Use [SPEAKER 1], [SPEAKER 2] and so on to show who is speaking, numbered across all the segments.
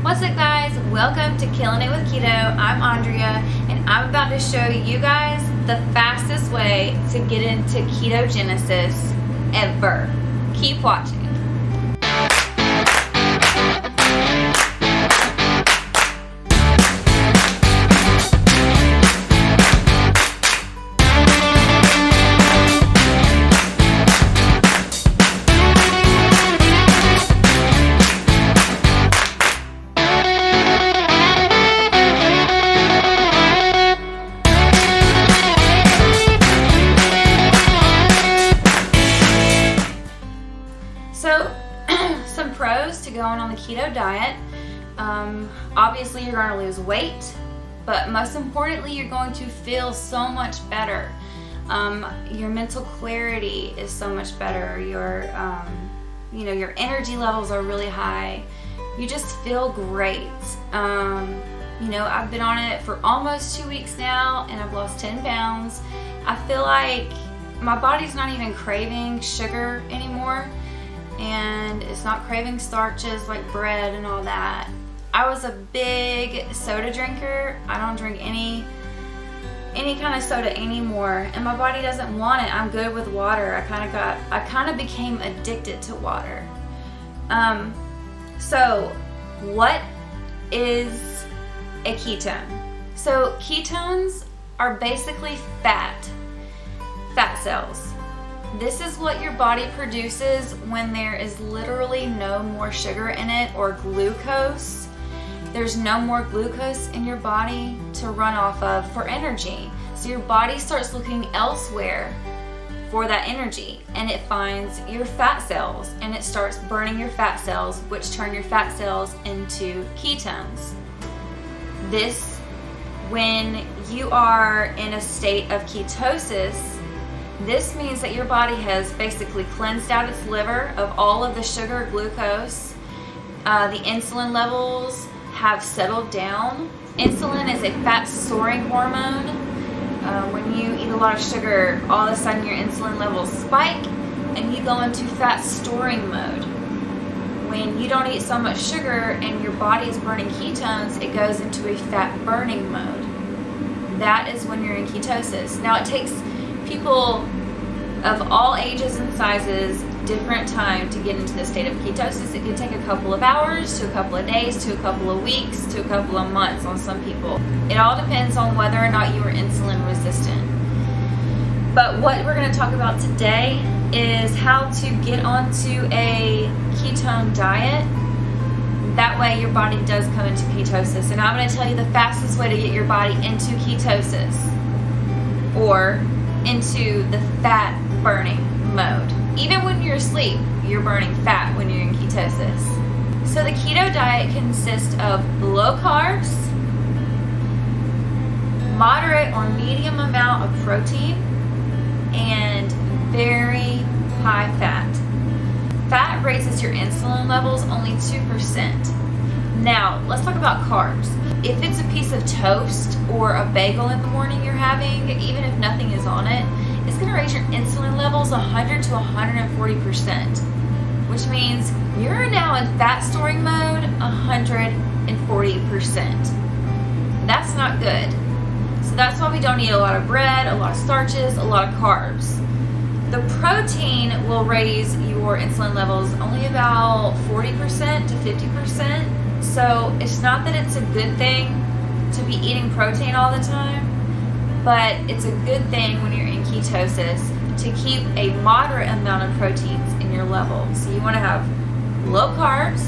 [SPEAKER 1] What's up, guys? Welcome to Killing It with Keto. I'm Andrea, and I'm about to show you guys the fastest way to get into ketogenesis ever. Keep watching. So, some pros to going on the keto diet. Obviously, you're going to lose weight, but most importantly, you're going to feel so much better. Your mental clarity is so much better. Your energy levels are really high. You just feel great. I've been on it for almost 2 weeks now, and I've lost 10 pounds. I feel like my body's not even craving sugar anymore. And it's not craving starches like bread and all that. I was a big soda drinker. I don't drink any kind of soda anymore, and my body doesn't want it. I'm good with water. I kind of became addicted to water. So what is a ketone? So ketones are basically fat cells. This is what your body produces when there is literally no more sugar in it or glucose. There's no more glucose in your body to run off of for energy. So your body starts looking elsewhere for that energy, and it finds your fat cells, and it starts burning your fat cells, which turn your fat cells into ketones. When you are in a state of ketosis, this means that your body has basically cleansed out its liver of all of the sugar, glucose. The insulin levels have settled down. Insulin is a fat-storing hormone. When you eat a lot of sugar, all of a sudden your insulin levels spike and you go into fat-storing mode. When you don't eat so much sugar and your body is burning ketones, it goes into a fat-burning mode. That is when you're in ketosis. Now, it takes people of all ages and sizes different time to get into the state of ketosis. It can take a couple of hours to a couple of days to a couple of weeks to a couple of months on some people. It all depends on whether or not you are insulin resistant. But what we're going to talk about today is how to get onto a ketone diet. That way your body does come into ketosis. And I'm going to tell you the fastest way to get your body into ketosis, or into the fat burning mode. Even when you're asleep, you're burning fat when you're in ketosis. So the keto diet consists of low carbs, moderate or medium amount of protein, and very high fat. Fat raises your insulin levels only 2%. Now, let's talk about carbs. If it's a piece of toast or a bagel in the morning you're having, even if nothing is on it, it's going to raise your insulin levels 100 to 140%, which means you're now in fat storing mode 140%. That's not good. So that's why we don't eat a lot of bread, a lot of starches, a lot of carbs. The protein will raise your insulin levels only about 40% to 50%. So it's not that it's a good thing to be eating protein all the time, but it's a good thing when you're in ketosis to keep a moderate amount of proteins in your level. So you want to have low carbs,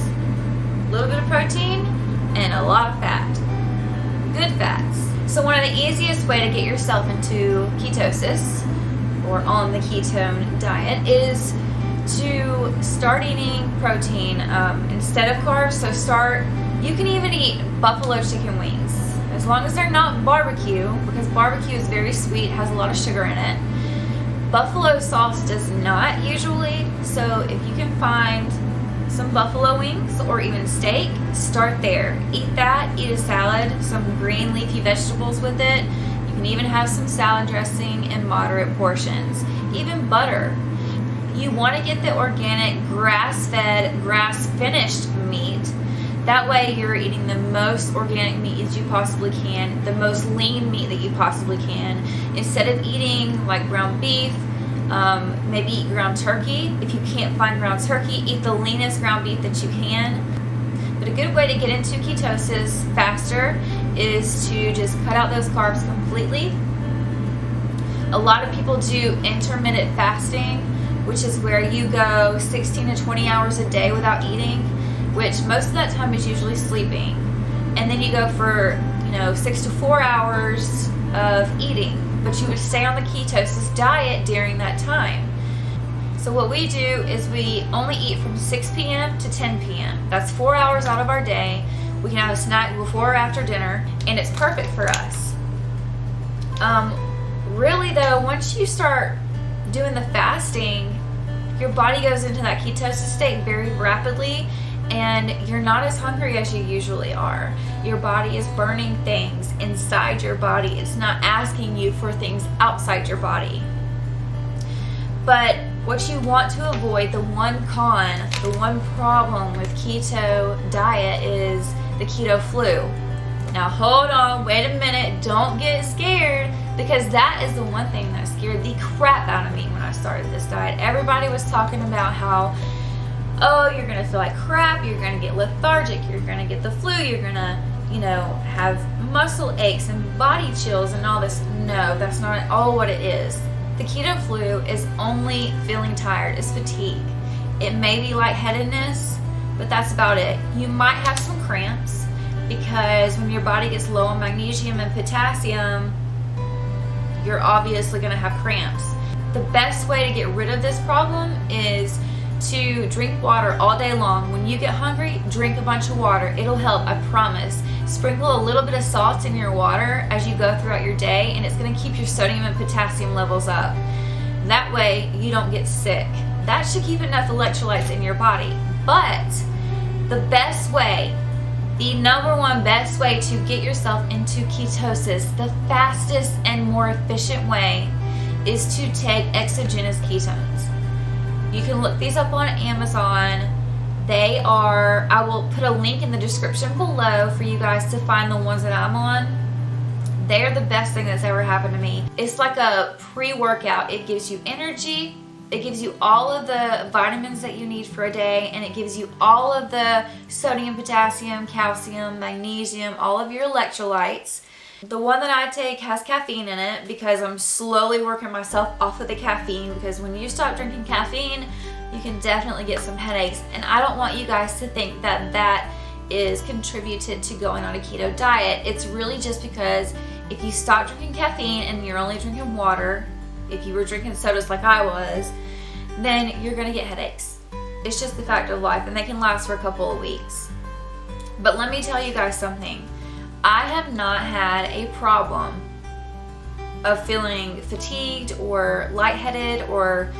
[SPEAKER 1] a little bit of protein, and a lot of fat. Good fats. So one of the easiest way to get yourself into ketosis or on the ketone diet is to start eating protein instead of carbs. So you can even eat buffalo chicken wings, as long as they're not barbecue, because barbecue is very sweet, has a lot of sugar in it. Buffalo sauce does not usually, so if you can find some buffalo wings or even steak, start there. Eat that, eat a salad, some green leafy vegetables with it. You can even have some salad dressing in moderate portions, even butter. You want to get the organic, grass-fed, grass-finished meat That way you're eating the most organic meat as you possibly can, the most lean meat that you possibly can. Instead of eating like ground beef, maybe eat ground turkey. If you can't find ground turkey, eat the leanest ground beef that you can. But a good way to get into ketosis faster is to just cut out those carbs completely. A lot of people do intermittent fasting, which is where you go 16 to 20 hours a day without eating, which most of that time is usually sleeping. And then you go for, 6 to 4 hours of eating, but you would stay on the ketosis diet during that time. So what we do is we only eat from 6 p.m. to 10 p.m. That's 4 hours out of our day. We can have a snack before or after dinner, and it's perfect for us. Really though, once you start doing the fasting, your body goes into that ketosis state very rapidly, and you're not as hungry as you usually are. Your body is burning things inside your body. It's not asking you for things outside your body. But what you want to avoid, the one problem with keto diet is the keto flu. Now hold on, wait a minute, don't get scared, because that is the one thing that scared the crap out of me when I started this diet. Everybody was talking about how, oh, you're gonna feel like crap, you're gonna get lethargic, you're gonna get the flu, you're gonna, have muscle aches and body chills and all this. No, that's not at all what it is. The keto flu is only feeling tired, it's fatigue. It may be lightheadedness, but that's about it. You might have some cramps, because when your body gets low on magnesium and potassium, you're obviously gonna have cramps. The best way to get rid of this problem is to drink water all day long. When you get hungry, drink a bunch of water. It'll help, I promise. Sprinkle a little bit of salt in your water as you go throughout your day, and it's gonna keep your sodium and potassium levels up. That way you don't get sick. That should keep enough electrolytes in your body. But the best way, the number one best way to get yourself into ketosis, the fastest and more efficient way, is to take exogenous ketones. You can look these up on Amazon. I will put a link in the description below for you guys to find the ones that I'm on. They are the best thing that's ever happened to me. It's like a pre-workout. It gives you energy, it gives you all of the vitamins that you need for a day, and it gives you all of the sodium, potassium, calcium, magnesium, all of your electrolytes. The one that I take has caffeine in it because I'm slowly working myself off of the caffeine, because when you stop drinking caffeine, you can definitely get some headaches, and I don't want you guys to think that that is contributed to going on a keto diet. It's really just because if you stop drinking caffeine and you're only drinking water, if you were drinking sodas like I was, then you're gonna get headaches. It's just the fact of life, and they can last for a couple of weeks. But let me tell you guys something. I have not had a problem of feeling fatigued or lightheaded or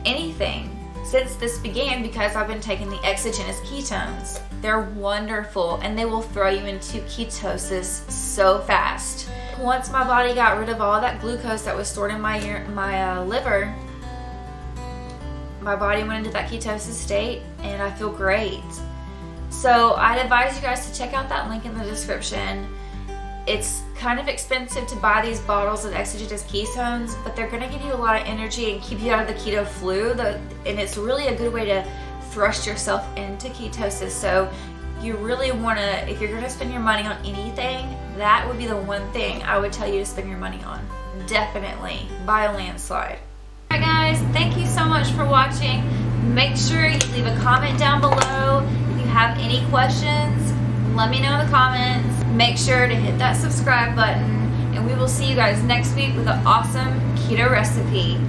[SPEAKER 1] anything since this began, because I've been taking the exogenous ketones. They're wonderful, and they will throw you into ketosis so fast. Once my body got rid of all that glucose that was stored in my liver, my body went into that ketosis state, and I feel great. So I'd advise you guys to check out that link in the description. It's kind of expensive to buy these bottles of exogenous ketones, but they're going to give you a lot of energy and keep you out of the keto flu, and it's really a good way to thrust yourself into ketosis. So you really want to, if you're going to spend your money on anything, that would be the one thing I would tell you to spend your money on. Definitely, by a landslide. Alright guys, thank you so much for watching. Make sure you leave a comment down below. If you have any questions, let me know in the comments. Make sure to hit that subscribe button, and we will see you guys next week with an awesome keto recipe.